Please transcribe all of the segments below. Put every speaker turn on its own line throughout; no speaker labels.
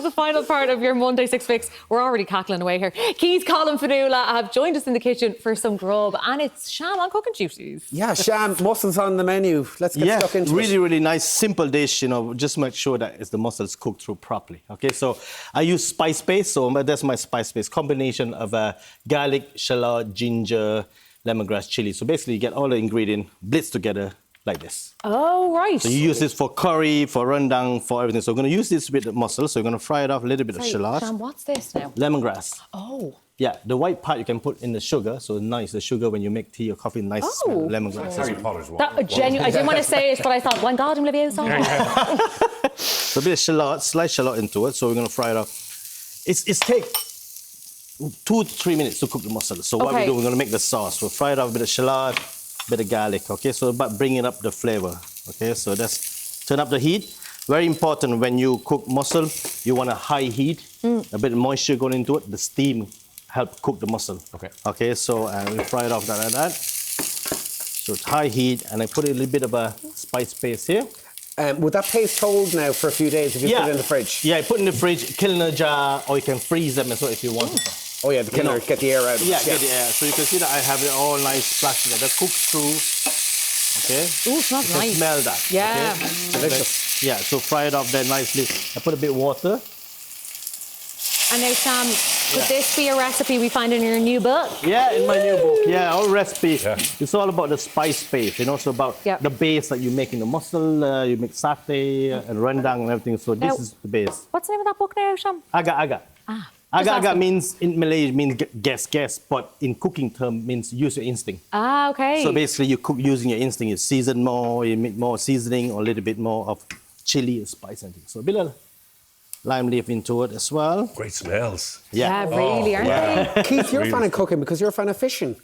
is the final part of your Monday Six Fix. We're already cackling away here. Keith, Colin, Fionnuala have joined us in the kitchen for some grub, and it's Sham on cooking duties.
Yeah, Sham, mussels on the menu. Let's get stuck into
really,
it.
really nice, simple dish. You know, just make sure that the mussels cooked through properly. Okay, so I use spice paste. So that's my spice paste combination of garlic, shallot, ginger, lemongrass, chili. So basically, you get all the ingredients blitzed together like this.
Oh, right.
So you use this for curry, for rendang, for everything. So we're going to use this with the mussel. So we're going to fry it off a little bit of shallot.
Sham, what's this now?
Lemongrass.
Oh.
Yeah, the white part you can put in the sugar. So nice, the sugar when you make tea or coffee, nice smell, lemongrass.
Harry Potter's one.
That, I didn't want to say it, but I thought, when God, I'm going to
So a bit of shallot, slice shallot into it. So we're going to fry it up. It's take 2 to 3 minutes to cook the mussel. So what we do, we're going to make the sauce. We'll fry it up with a bit of shallot, bit of garlic, okay? So about bringing up the flavor, okay? So that's, turn up the heat. Very important when you cook mussel, you want a high heat, a bit of moisture going into it. The steam help cook the mussel. Okay, so we fry it off like that. So it's high heat, and I put a little bit of a spice paste here.
Would that paste hold now for a few days if you put it in the fridge?
Yeah, put it in the fridge, kill in a jar, or you can freeze them as well if you want to.
Oh yeah, the killer, get the air out of it.
Yeah, get the air. So you can see that I have it all nice splashed. That cooks through. Okay.
Ooh, it smells nice.
Smell that.
Yeah.
Okay?
Delicious.
Yeah, so fry it up there nicely. I put a bit of water.
And now, Sham, could this be a recipe we find in your new book?
Yeah, in my new book. Yeah, our recipe. Yeah. It's all about the spice base, you know, so about the base that you make in the mussel, you make satay and rendang and everything. So this is the base.
What's the name of that book now, Sham?
Aga. Aga means, in Malay, means guess, but in cooking term means use your instinct.
Ah, okay.
So basically you cook using your instinct. You season more, you make more seasoning, or a little bit more of chili or spice and things. So a bit of lime leaf into it as well.
Great smells.
Yeah, really, aren't they?
Keith, you're a fan of cooking because you're a fan of fishing.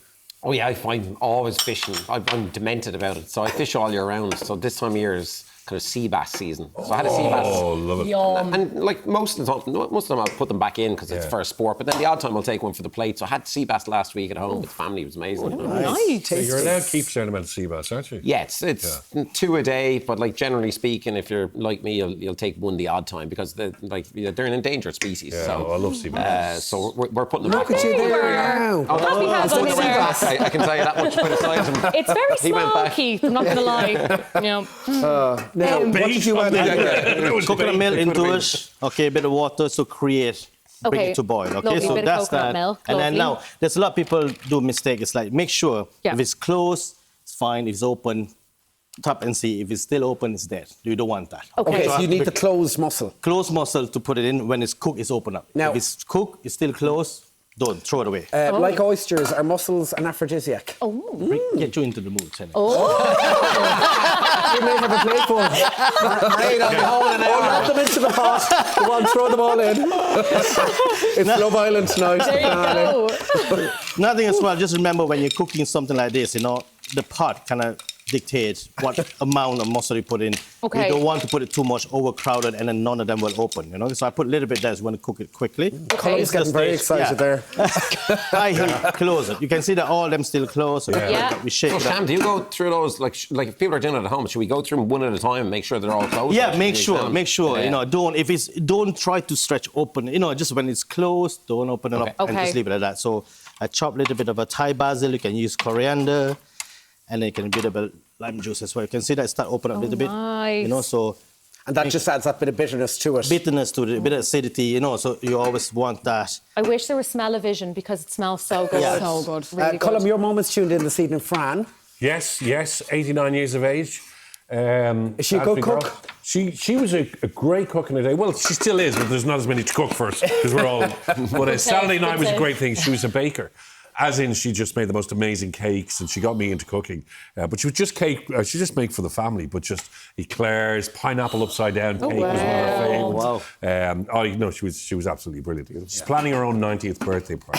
Oh yeah, I find always fishing. I'm demented about it. So I fish all year round. So this time of year is kind of sea bass season. So I had a sea bass.
Oh, love it.
And like most of the time I'll put them back in because it's for a sport. But then the odd time I'll take one for the plate. So I had sea bass last week at home with the family. It was amazing.
Nice.
So you're allowed to keep certain amount of sea bass, aren't you?
Yeah, it's 2 a day. But like generally speaking, if you're like me, you'll take one the odd time because they're an endangered species.
Yeah,
so
I love sea bass.
so we're putting them back
Look at you there.
Oh,
Happy has
it's
only
sea
there.
bass. I can tell you that much. Put aside him.
It's very
He went
small,
back.
Keith, I'm not going to lie. You know.
Now, what did you add?
Coconut milk into it. Okay, a bit of water to create. Bring it to boil. Okay,
Lovely
so
bit of
that's
coconut
that.
milk.
And then
Lovely.
now, there's a lot of people do mistake. It's like make sure if it's closed, it's fine. If it's open, tap and see. If it's still open, it's dead. You don't want that.
Okay, so you need the closed mussel.
Closed mussel to put it in. When it's cooked, it's open up.
Now,
if it's cooked, it's still closed. Don't throw it away.
Like oysters, are mussels an aphrodisiac?
Get you into the mood, Tenny.
You may have a plateful. Right on the hole in there. Lob them into the pot. Go on, throw them all in. It's Love Island tonight.
There you go.
Nothing as well. Just remember when you're cooking something like this, you know, the pot kind of dictates what amount of mussel you put in.
Okay.
You don't want to put it too much overcrowded and then none of them will open, you know. So I put a little bit there so you want to cook it quickly.
Colin's getting very excited there.
I heat, close it. You can see that all of them still closed. So we shake
So
it
Sham,
up.
do you go through those like if people are doing it at home? Should we go through them one at a time and make sure they're all closed?
Yeah, make sure. You know, don't try to stretch open. You know, just when it's closed, don't open it up and just leave it like that. So I chop a little bit of a Thai basil. You can use coriander, and then you can a bit of a lime juice as well. You can see that it start opening up a little bit.
Nice.
You know, so.
And that just adds that bit of bitterness to it.
Bitterness to it, a bit of acidity, you know, so you always want that.
I wish there was smell-o-vision because it smells so good.
Yeah.
So good. Really good.
Colin, your mum is tuned in this evening. Fran.
Yes, 89 years of age.
Is she a good cook?
She was a great cook in the day. Well, she still is, but there's not as many to cook for us because we're all. But Saturday night was a great thing. She was a baker. As in, she just made the most amazing cakes, and she got me into cooking. But she would just she just make for the family, but just eclairs, pineapple upside down cake was one of her favourites.
Wow.
No, she was absolutely brilliant. She's planning her own 90th birthday party.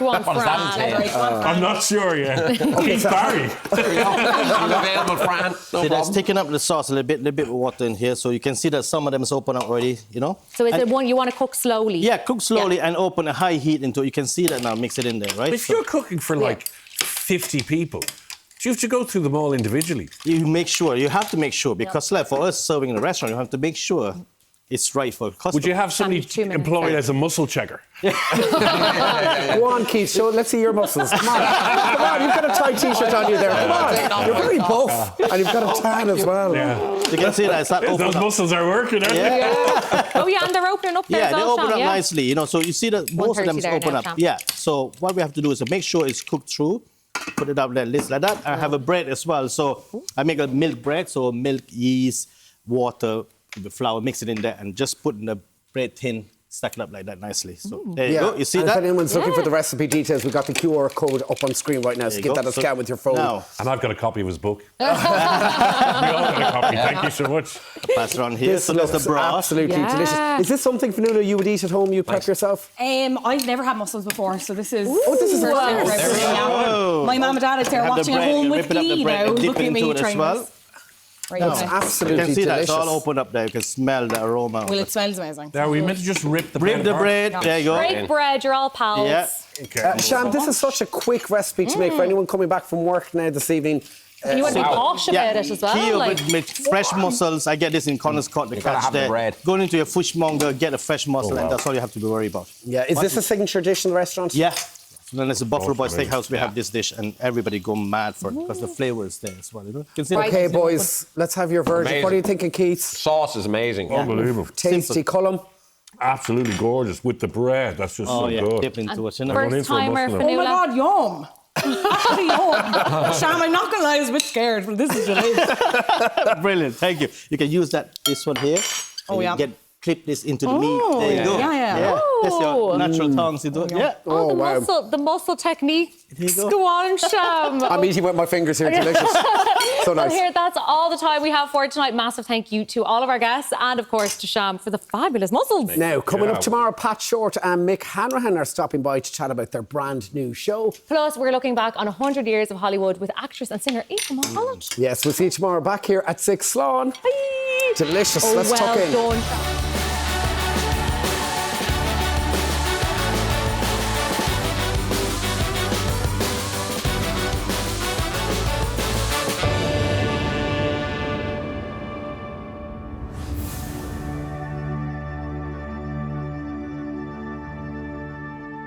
Go on, Fran.
I'm not sure yet. Keith Barry.
I'm available, Fran. No
See,
problem.
that's taking up the sauce a little bit of water in here, so you can see that some of them is open up already, you know.
So is it one you want to cook slowly?
Yeah, cook slowly and open a high heat into it. You can see that now. Mix it in there, right?
If you're cooking for like 50 people, do you have to go through them all individually?
You have to make sure, because like for us serving in a restaurant, you have to make sure it's right for customers.
Would you have somebody
2 minutes,
employed
yeah.
as a muscle checker?
Go on, Keith. Let's see your muscles. Come on. Come on, you've got a tight T-shirt on you there. Come on. You're very buff. And you've got a tan as well.
Yeah.
You can see that. It's not open
Those
up.
muscles are working, aren't they?
Oh, yeah, and they're opening up there
Yeah,
as
they
well,
open
Sham,
up
yeah?
nicely, you know. So you see that most of them
130
is
there
open
now,
up.
Sham.
Yeah. So what we have to do is to make sure it's cooked through. Put it up there, list like that. I have a bread as well. So I make a milk bread. So milk, yeast, water, the flour, mix it in there, and just put in the bread tin, stack it up like that nicely. So there you go. You see
and
that?
if anyone's looking for the recipe details, we've got the QR code up on screen right now, so
you
give
go.
that a
So
scan with your phone.
Now,
And I've got a copy of his book. We all got a copy. Thank you so much.
pass it on here.
This
So that's the
looks
broth.
absolutely
Yeah.
delicious. Is this something, Fionnuala, you would eat at home? You prep yourself?
I've never had mussels before, so this is.
this is
first
wow.
time for
There
everybody
we
now.
go.
My mum and dad out there
Have the
watching
bread,
at home
you
with
rip it up the
glee
bread
now,
and dip
looking
it
at me
into it as
trying
well.
this. Right,
That's
okay.
You
absolutely
can see that
delicious.
it's all open up there. You can smell the aroma.
Well, it smells amazing.
There, we meant to just rip the bread
Rip the
apart.
bread. There you go.
Break bread, you're all pals.
Yeah.
Okay.
Sham, this is such a quick recipe to make for anyone coming back from work now this evening.
And you want to be posh about it as well.
Here
like,
with fresh mussels. I get this in Connors Court, the
You gotta
catch
have the
there.
bread.
Go into your fishmonger, get a fresh mussel, and that's all you have to be worried about.
Yeah, is this a signature dish in the restaurant?
Yeah. And then it's a Buffalo Boy
amazing.
Steakhouse. We have this dish, and everybody go mad for it because the flavour is there as well. You know? You can see
Right.
that.
Okay, boys, let's have your version.
Amazing.
What are you thinking, Keith?
Sauce is amazing.
Unbelievable.
Tasty, Cullum.
Absolutely gorgeous with the bread. That's just
Oh,
so
yeah,
good.
dip into it. You know?
Going in
first
for a
timer
mussel.
for
Oh my
Fionnuala.
God, yum! Yum. Sham, I'm not going to lie, I was a bit scared, but this is delicious.
Brilliant. Thank you. You can use this one here.
Oh,
and you
yeah.
clip this into the meat. There you go.
yeah.
That's your natural tongs into it. Yeah.
Oh,
wow.
the muscle technique.
you go.
Go on, Sham.
I'm eating with my fingers here. Delicious. So
Well,
nice.
here, that's all the time we have for tonight. Massive thank you to all of our guests and, of course, to Sham for the fabulous mussels.
Now, coming
Yeah.
up tomorrow, Pat Short and Mick Hanrahan are stopping by to chat about their brand new show.
Plus, we're looking back on 100 years of Hollywood with actress and singer Eva Mulholland.
Yes, we'll see you tomorrow back here at 6 Slán.
Bye.
Delicious.
Oh,
Let's
well
tuck in.
done.